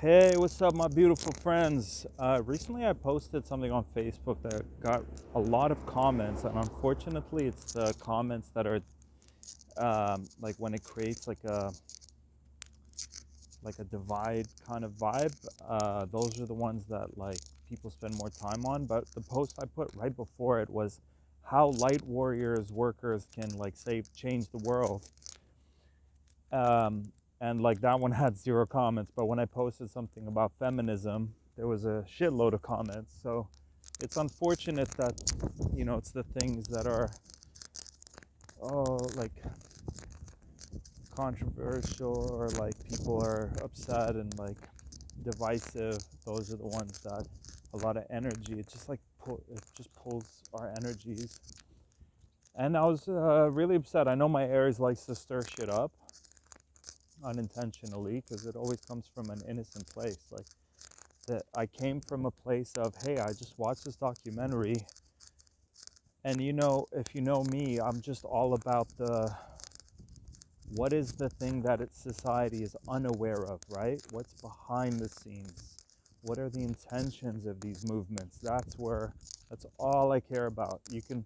Hey, what's up, my beautiful friends? Recently, I posted something on Facebook that got a lot of comments, and unfortunately, it's the comments that are like when it creates like a divide kind of vibe. Those are the ones that like people spend more time on. But the post I put right before it was how light warriors workers can like change the world. um, and like that one had zero comments. But when I posted something about feminism, there was a shitload of comments. So it's unfortunate that it's the things that are like controversial or like people are upset and like divisive. Those are the ones that a lot of energy. It just like it just pulls our energies. And I was really upset. I know my Aries likes to stir shit up unintentionally because it always comes from an innocent place. Like that, I came from a place of, hey, I just watched this documentary, and if you know me, I'm just all about the what is the thing that society is unaware of, right? What's behind the scenes? What are the intentions of these movements? That's all I care about. You can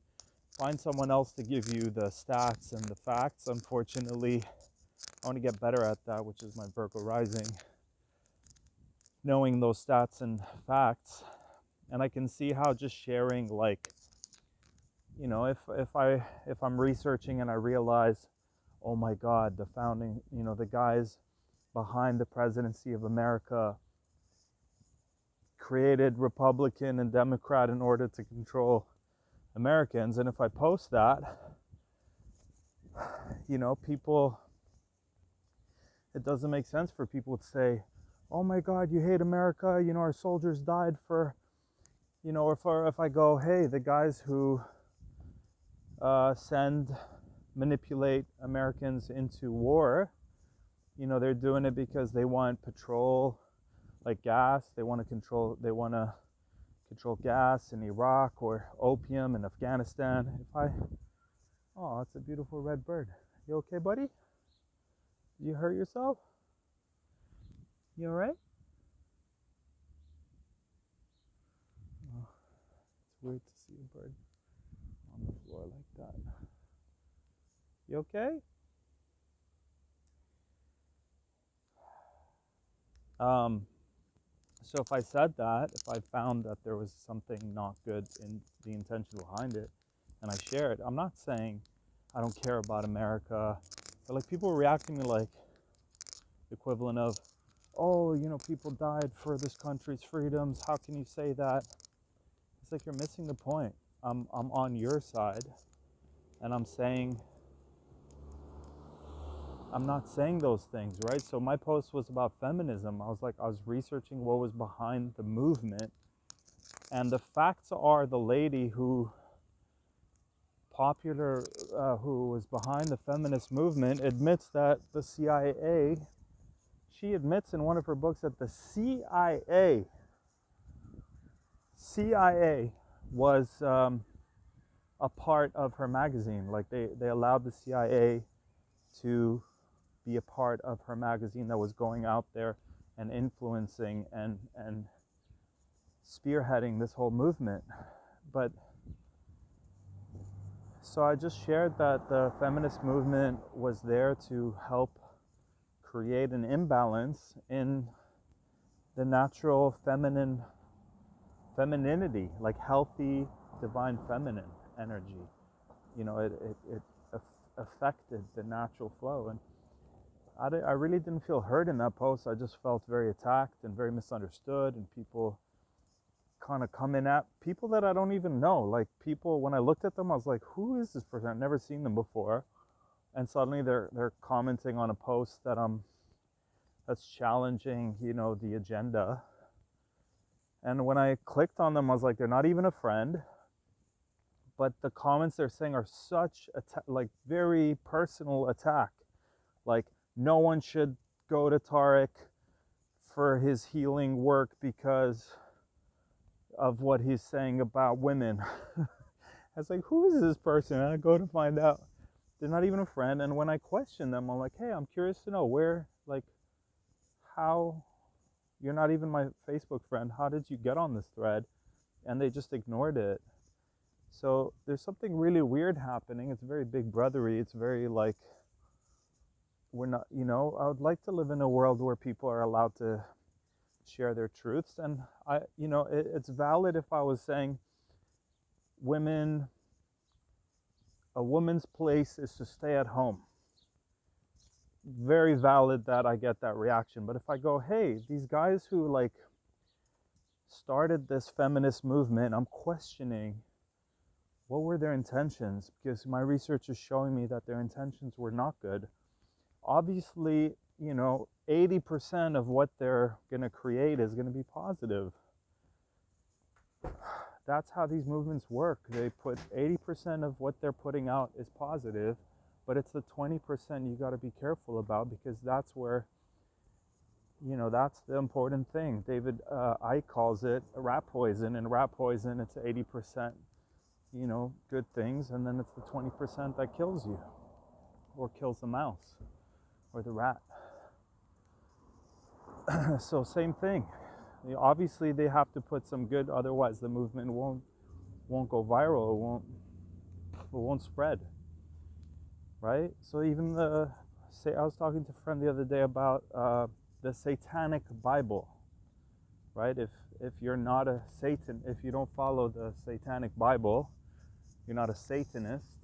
find someone else to give you the stats and the facts. Unfortunately, I want to get better at that, which is my Virgo rising, knowing those stats and facts. And I can see how just sharing, like, if I'm researching and I realize, oh my God, the founding, the guys behind the presidency of America created Republican and Democrat in order to control Americans. And if I post that, people, it doesn't make sense for people to say, oh my God, you hate America. Our soldiers died for, or if I go, hey, the guys who manipulate Americans into war, they're doing it because they want petrol, like gas. They want to control gas in Iraq or opium in Afghanistan. Oh, it's a beautiful red bird. You okay, buddy? You hurt yourself? You all right? Oh, it's weird to see a bird on the floor like that. You okay? Um, so if I said that, if I found that there was something not good in the intention behind it, and I share it, I'm not saying I don't care about America, but like people react to me like the equivalent of, oh, people died for this country's freedoms. How can you say that? It's like you're missing the point. I'm on your side, and I'm not saying those things, right? So my post was about feminism. I was researching what was behind the movement, and the facts are the lady who was behind the feminist movement admits that the CIA. She admits in one of her books that the CIA was a part of her magazine. Like they allowed the CIA to be a part of her magazine that was going out there and influencing and spearheading this whole movement. But so I just shared that the feminist movement was there to help create an imbalance in the natural femininity, like healthy divine feminine energy. It affected the natural flow. And I really didn't feel heard in that post. I just felt very attacked and very misunderstood, and people kind of coming at people that I don't even know. Like people, when I looked at them, I was like, who is this person? I've never seen them before. And suddenly they're commenting on a post that's challenging, the agenda. And when I clicked on them, I was like, they're not even a friend. But the comments they're saying are such like very personal attack. Like no one should go to Tarek for his healing work because of what he's saying about women. I was like, who is this person? And I go to find out they're not even a friend. And when I question them, I'm like, hey, I'm curious to know where, like, how you're not even my Facebook friend. How did you get on this thread? And they just ignored it. So there's something really weird happening. It's very big brothery. It's very like, we're not, I would like to live in a world where people are allowed to share their truths. And it's valid if I was saying women, a woman's place is to stay at home. Very valid that I get that reaction. But if I go, hey, these guys who like started this feminist movement, I'm questioning what were their intentions, because my research is showing me that their intentions were not good. Obviously, 80% of what they're going to create is going to be positive. That's how these movements work. They put 80% of what they're putting out is positive, but it's the 20% you got to be careful about, because that's where, that's the important thing. David Icke calls it rat poison, and rat poison, it's 80%, good things, and then it's the 20% that kills you, or kills the mouse, or the rat. So same thing. Obviously, they have to put some good, otherwise the movement won't go viral. It won't spread, right? So even I was talking to a friend the other day about the Satanic Bible, right? If you're not a Satan, if you don't follow the Satanic Bible, you're not a Satanist,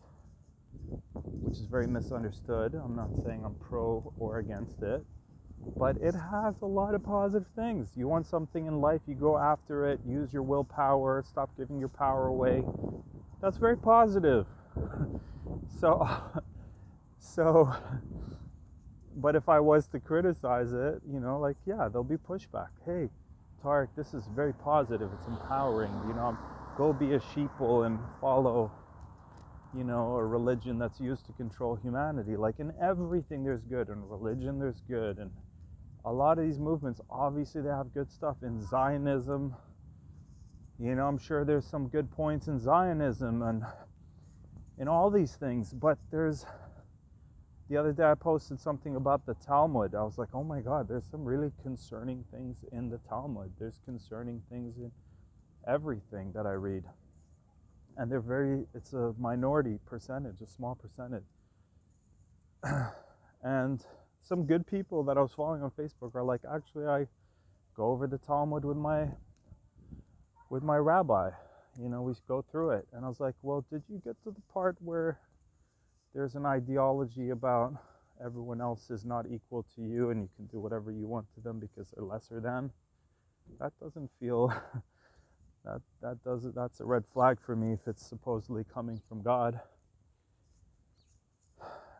which is very misunderstood. I'm not saying I'm pro or against it, but it has a lot of positive things. You want something in life, you go after it, use your willpower, stop giving your power away. That's very positive. So, but if I was to criticize it, there'll be pushback. Hey, Tarek, this is very positive, it's empowering, go be a sheeple and follow, a religion that's used to control humanity. Like in everything there's good, in religion there's good, and a lot of these movements, obviously they have good stuff. In Zionism, I'm sure there's some good points in Zionism and in all these things, but the other day I posted something about the Talmud. I was like, oh my God, there's some really concerning things in the Talmud. There's concerning things in everything that I read. And it's a minority percentage, a small percentage. And some good people that I was following on Facebook are like, actually, I go over the Talmud with my rabbi. We go through it. And I was like, well, did you get to the part where there's an ideology about everyone else is not equal to you and you can do whatever you want to them because they're lesser than? That doesn't feel that's a red flag for me if it's supposedly coming from God.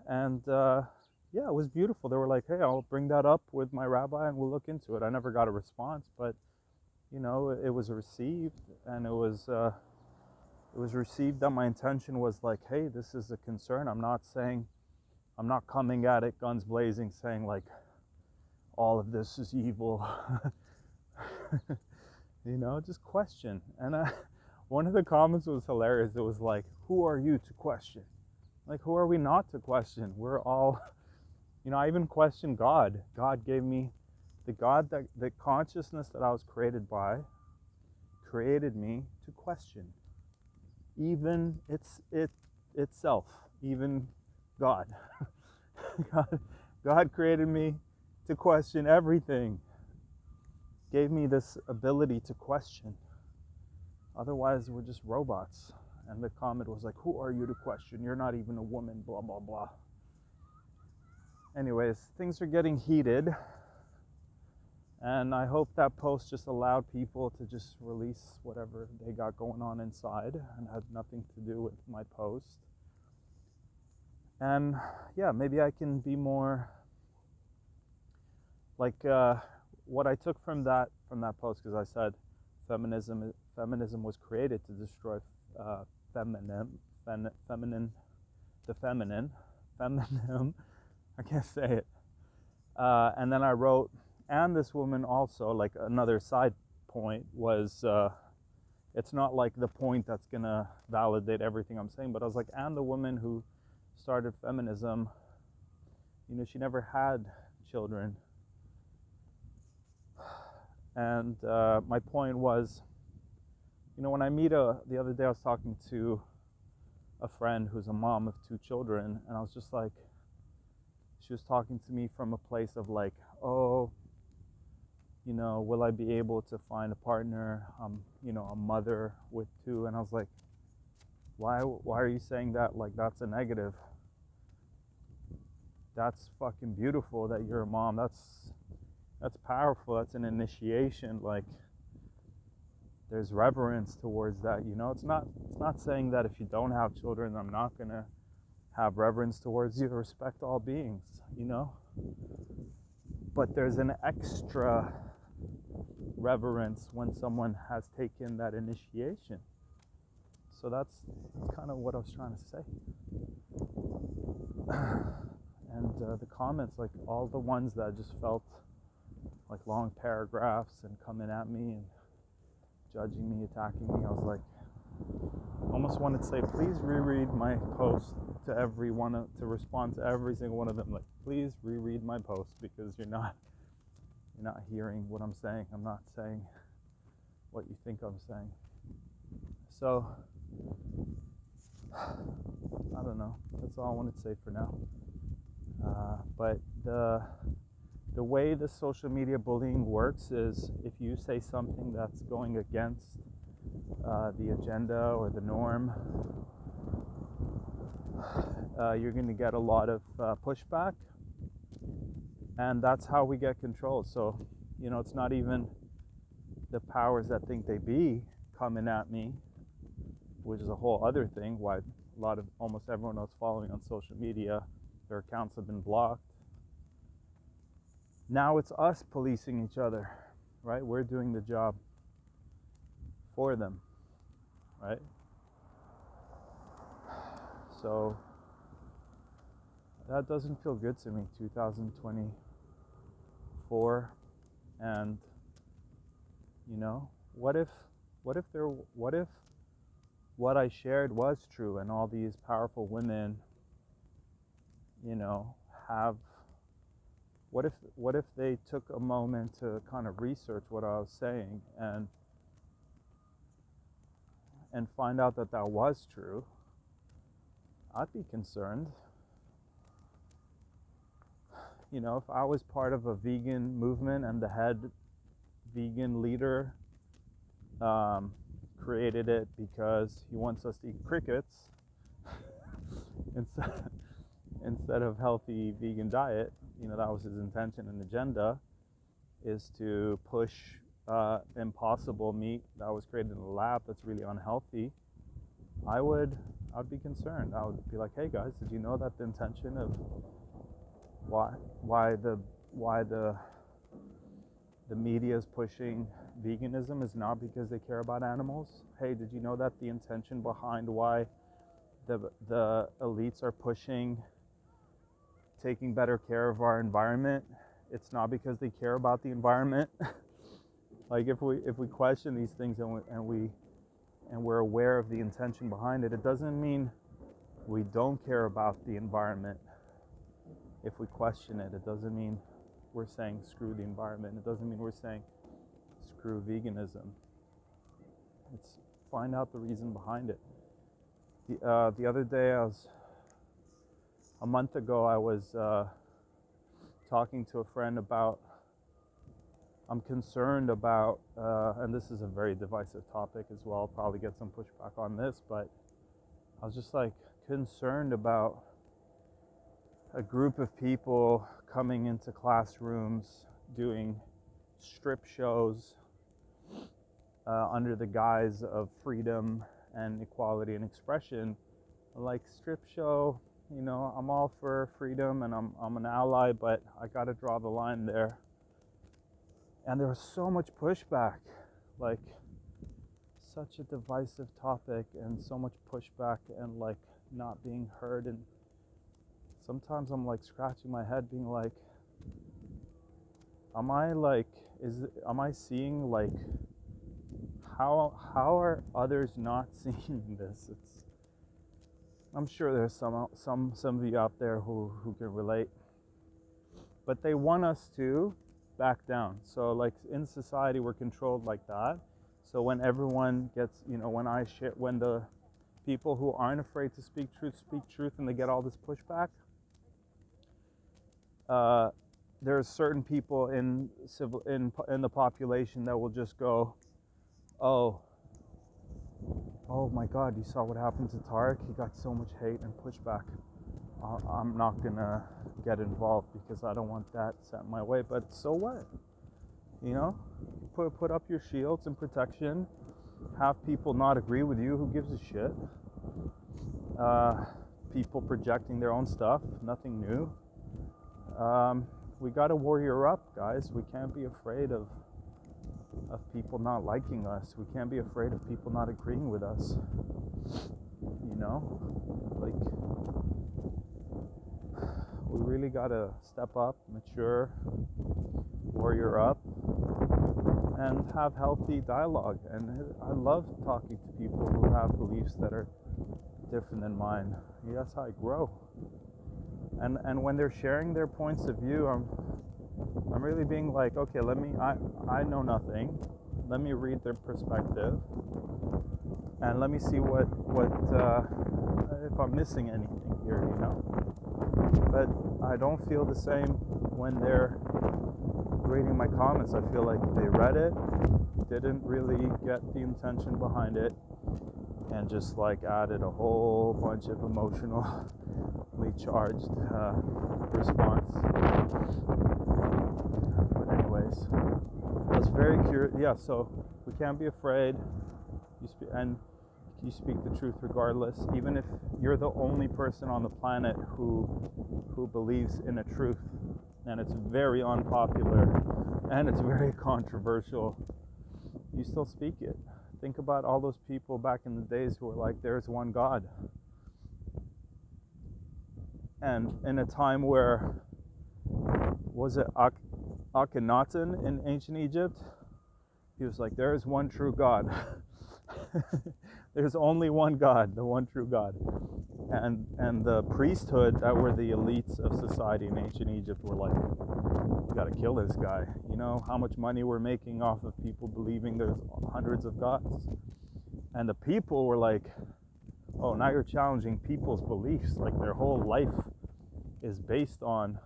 And it was beautiful. They were like, hey, I'll bring that up with my rabbi and we'll look into it. I never got a response, but it was received, and it was received that my intention was like, hey, this is a concern. I'm not coming at it guns blazing saying like all of this is evil. Just question. And one of the comments was hilarious. It was like, who are you to question? Like, who are we not to question? We're all, I even questioned God. God gave me the consciousness that I was created by, created me to question. Even itself, even God. God created me to question everything. Gave me this ability to question. Otherwise, we're just robots. And the comment was like, who are you to question? You're not even a woman, blah, blah, blah. Anyways, things are getting heated. And I hope that post just allowed people to just release whatever they got going on inside and had nothing to do with my post. And maybe I can be more like what I took from that post, because I said feminism was created to destroy femininum. I can't say it. And then I wrote, and this woman also, like another side point was, it's not like the point that's gonna validate everything I'm saying, but I was like, and the woman who started feminism, she never had children. And my point was, when I meet the other day I was talking to a friend who's a mom of 2 children, and I was just like, she was talking to me from a place of like, oh, will I be able to find a partner? A mother with 2. And I was like, why are you saying that like that's a negative? That's fucking beautiful that you're a mom. That's powerful. That's an initiation. Like, there's reverence towards that. It's not saying that if you don't have children, I'm not gonna have reverence towards you. Respect all beings, but there's an extra reverence when someone has taken that initiation. So that's kind of what I was trying to say. And the comments, like all the ones that just felt like long paragraphs and coming at me and judging me, attacking me, I was like, almost wanted to say, please reread my post to everyone, to respond to every single one of them. Like, please reread my post, because you're not hearing what I'm saying. I'm not saying what you think I'm saying. So I don't know. That's all I wanted to say for now. But the way the social media bullying works is, if you say something that's going against the agenda or the norm, you're going to get a lot of pushback, and that's how we get controlled. So, it's not even the powers that think they be coming at me, which is a whole other thing, why almost everyone else following on social media, their accounts have been blocked. Now it's us policing each other, right? We're doing the job for them, right? So that doesn't feel good to me, 2024. And what if what I shared was true, and all these powerful women, have, what if they took a moment to kind of research what I was saying and find out that was true? I'd be concerned. If I was part of a vegan movement and the head vegan leader created it because he wants us to eat crickets instead of healthy vegan diet, that was his intention and agenda, is to push impossible meat that was created in a lab that's really unhealthy, I'd be concerned. I would be like, hey guys, did you know that the intention of why the media is pushing veganism is not because they care about animals? Hey, did you know that the intention behind why the elites are pushing taking better care of our environment, it's not because they care about the environment? Like, if we question these things and we're aware of the intention behind it, it doesn't mean we don't care about the environment. If we question it, it doesn't mean we're saying screw the environment. It doesn't mean we're saying screw veganism. It's find out the reason behind it. The other day, a month ago, I was talking to a friend about, I'm concerned about, and this is a very divisive topic as well, I'll probably get some pushback on this, but I was just like concerned about a group of people coming into classrooms doing strip shows under the guise of freedom and equality and expression. Like, strip show, I'm all for freedom and I'm an ally, but I gotta draw the line there. And there was so much pushback, like such a divisive topic, and so much pushback and like not being heard. And sometimes I'm like scratching my head being like, am I seeing, like, how are others not seeing this? I'm sure there's some of you out there who can relate, but they want us to back down. So like in society, we're controlled like that. So when everyone gets, when the people who aren't afraid to speak truth, and they get all this pushback, there's certain people in the population that will just go, oh my God, you saw what happened to Tarek? He got so much hate and pushback. I'm not gonna get involved because I don't want that set in my way. But so what? Put up your shields and protection. Have people not agree with you. Who gives a shit? People projecting their own stuff. Nothing new. We got to warrior up, guys. We can't be afraid of people not liking us. We can't be afraid of people not agreeing with us. Like, we really got to step up, mature, warrior up, and have healthy dialogue. And I love talking to people who have beliefs that are different than mine. That's how I grow. And when they're sharing their points of view, I'm really being like, okay, I know nothing. Let me read their perspective, and let me see what if I'm missing anything here, But I don't feel the same when they're reading my comments. I feel like they read it, didn't really get the intention behind it, and just like added a whole bunch of emotionally charged response. But anyways, I was very curious. Yeah, so we can't be afraid. You speak the truth regardless, even if you're the only person on the planet who believes in a truth, and it's very unpopular and it's very controversial. You still speak it. Think about all those people back in the days who were like, there's one God. And in a time where, was it Akhenaten in ancient Egypt? He was like, there is one true God. There's only one God, the one true God. And the priesthood that were the elites of society in ancient Egypt were like, you gotta kill this guy. You know how much money we're making off of people believing there's hundreds of gods? And the people were like, oh, now you're challenging people's beliefs. Like their whole life is based on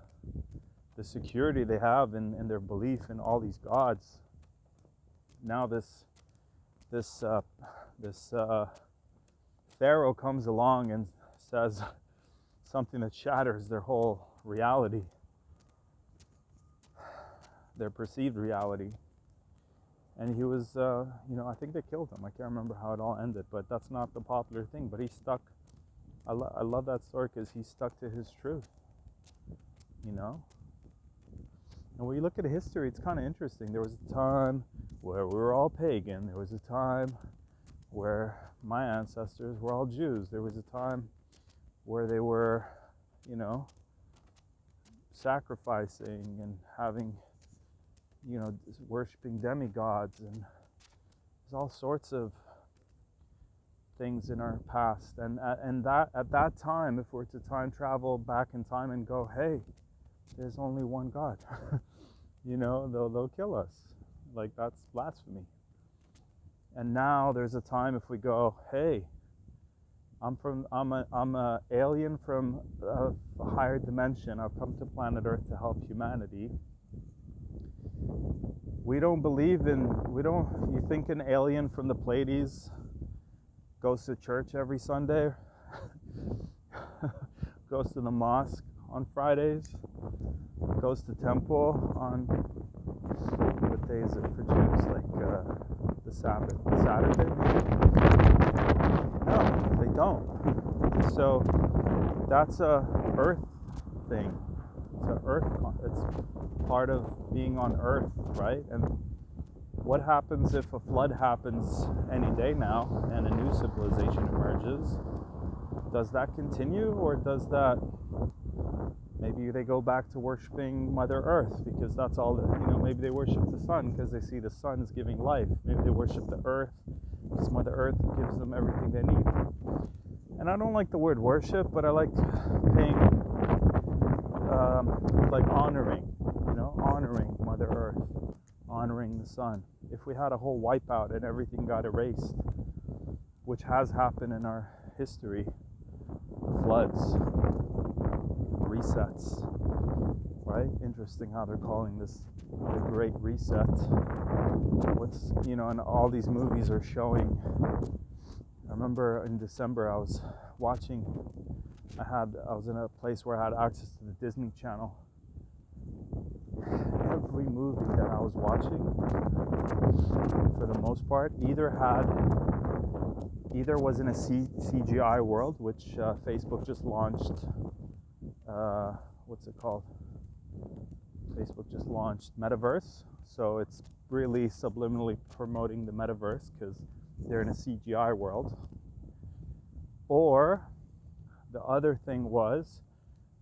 the security they have in their belief in all these gods. Now this Pharaoh comes along and says something that shatters their whole reality, their perceived reality. And he was, I think they killed him. I can't remember how it all ended, but that's not the popular thing. But he stuck. I love that story because he stuck to his truth, And when you look at history, it's kind of interesting. There was a time where we were all pagan. There was a time where my ancestors were all Jews. There was a time where they were, sacrificing and having, worshiping demigods, and there's all sorts of things in our past. And at that time, if we're to time travel back in time and go, hey, there's only one God, they'll kill us. Like, that's blasphemy. And now there's a time if we go, hey, I'm a alien from a higher dimension. I've come to planet Earth to help humanity. You think an alien from the Pleiades goes to church every Sunday, goes to the mosque on Fridays, goes to temple on, what day is it for Jews? Like the Sabbath, Saturday? No, they don't. So that's a earth thing. It's part of being on Earth, right? And what happens if a flood happens any day now and a new civilization emerges? Does that continue, or does that, maybe they go back to worshiping Mother Earth because that's all that, maybe they worship the sun because they see the sun's giving life. Maybe they worship the earth because Mother Earth gives them everything they need. And I don't like the word worship, but I like paying, like honoring, honoring Mother Earth, honoring the sun. If we had a whole wipeout and everything got erased, which has happened in our history, the floods, resets, right? Interesting how they're calling this the Great Reset. What's, and all these movies are showing. I remember in December I was watching, I was in a place where I had access to the Disney Channel. Every movie that I was watching, for the most part, either was in a CGI world, which Facebook just launched. What's it called? Facebook just launched Metaverse, so it's really subliminally promoting the Metaverse because they're in a CGI world. Or the other thing was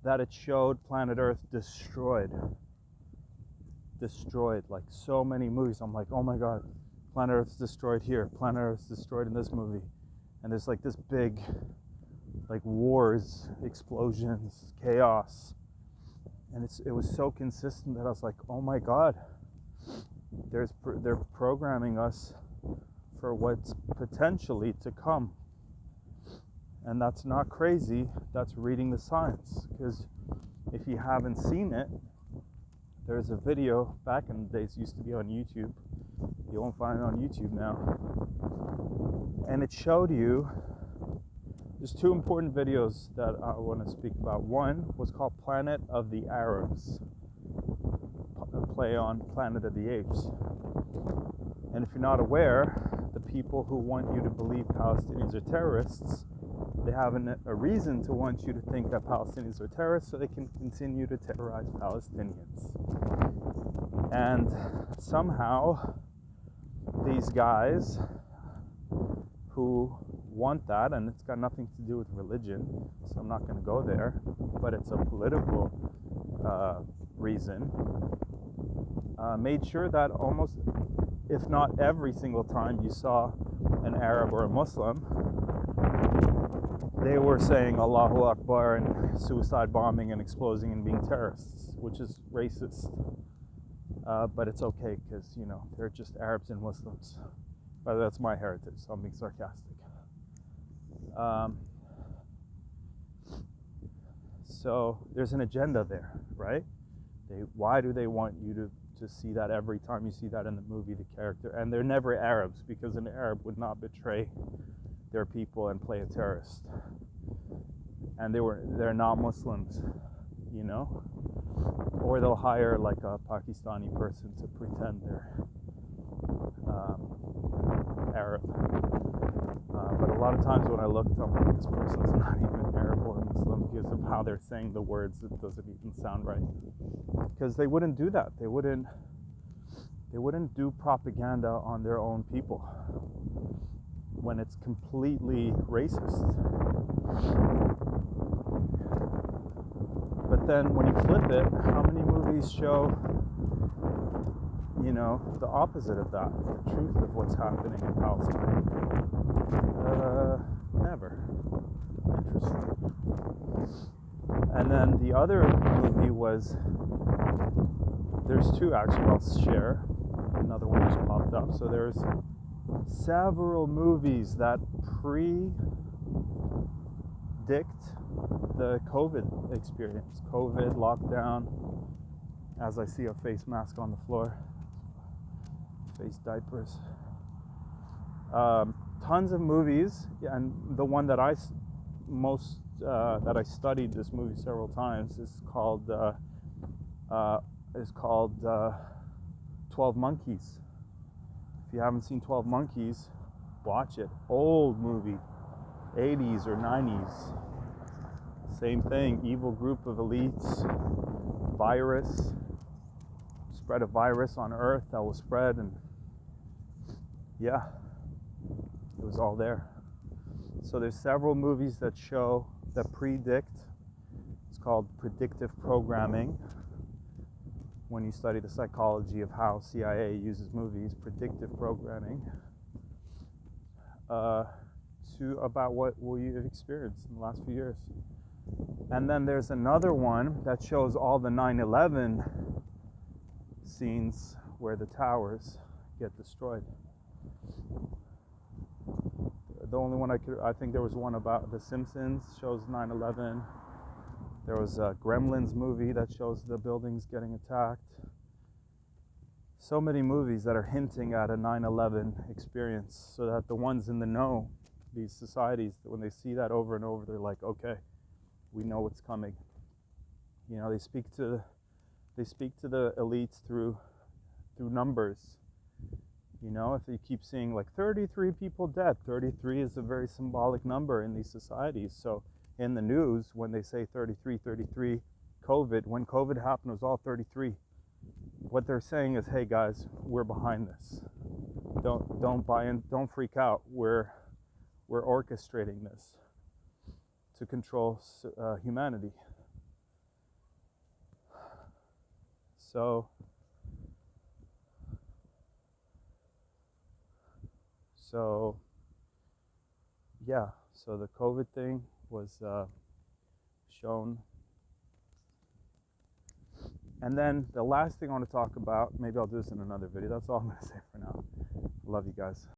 that it showed planet Earth destroyed, like so many movies. I'm like, oh my god, planet Earth's destroyed here, planet Earth's destroyed in this movie, and there's like this big, like, wars, explosions, chaos, and it was so consistent that I was like, oh my god, they're programming us for what's potentially to come. And that's not crazy, that's reading the signs. Because if you haven't seen it, there's a video back in the days, used to be on YouTube. You won't find it on YouTube now. And it showed you, there's two important videos that I want to speak about. One was called Planet of the Arabs, a play on Planet of the Apes. And if you're not aware, the people who want you to believe Palestinians are terrorists, they have a reason to want you to think that Palestinians are terrorists so they can continue to terrorize Palestinians. And somehow these guys who want that, and it's got nothing to do with religion, so I'm not going to go there, but it's a political reason, made sure that almost, if not every single time you saw an Arab or a Muslim, they were saying Allahu Akbar and suicide bombing and exploding and being terrorists, which is racist. But it's okay because, they're just Arabs and Muslims. But that's my heritage, so I'm being sarcastic. So there's an agenda there, right? Why do they want you to see that every time you see that in the movie, the character? And they're never Arabs, because an Arab would not betray their people and play a terrorist. And they're not Muslims, or they'll hire like a Pakistani person to pretend they're Arab. But a lot of times when I looked, I'm like, this person's not even Arab or Muslim because of how they're saying the words. It doesn't even sound right. Because they wouldn't do that. They wouldn't do propaganda on their own people when it's completely racist. But then when you flip it, how many movies show, the opposite of that, the truth of what's happening in Palestine? Never. Interesting. And then the other movie was, there's two actually I'll share. Another one just popped up. So there's several movies that predict the COVID experience, COVID lockdown. As I see a face mask on the floor, face diapers. Tons of movies, and the one that I studied this movie several times is called 12 Monkeys. If you haven't seen 12 Monkeys, watch it. Old movie, 80s or 90s. Same thing, evil group of elites, virus, spread a virus on Earth that will spread, and yeah, it was all there. So there's several movies that predict. It's called predictive programming. When you study the psychology of how CIA uses movies, predictive programming, about what we've experienced in the last few years. And then there's another one that shows all the 9/11 scenes where the towers get destroyed. The only one I think there was one about The Simpsons shows 9/11. There was a Gremlins movie that shows the buildings getting attacked. So many movies that are hinting at a 9/11 experience, so that the ones in the know, these societies, when they see that over and over, they're like, okay, we know what's coming. You know, they speak to the elites through numbers. You know, if you keep seeing like 33 people dead, 33 is a very symbolic number in these societies. So in the news, when they say 33, COVID, when COVID happened, it was all 33. What they're saying is, hey guys, we're behind this. Don't buy in, don't freak out. We're orchestrating this to control humanity. So yeah, so the COVID thing was shown. And then the last thing I want to talk about, maybe I'll do this in another video. That's all I'm going to say for now. Love you guys.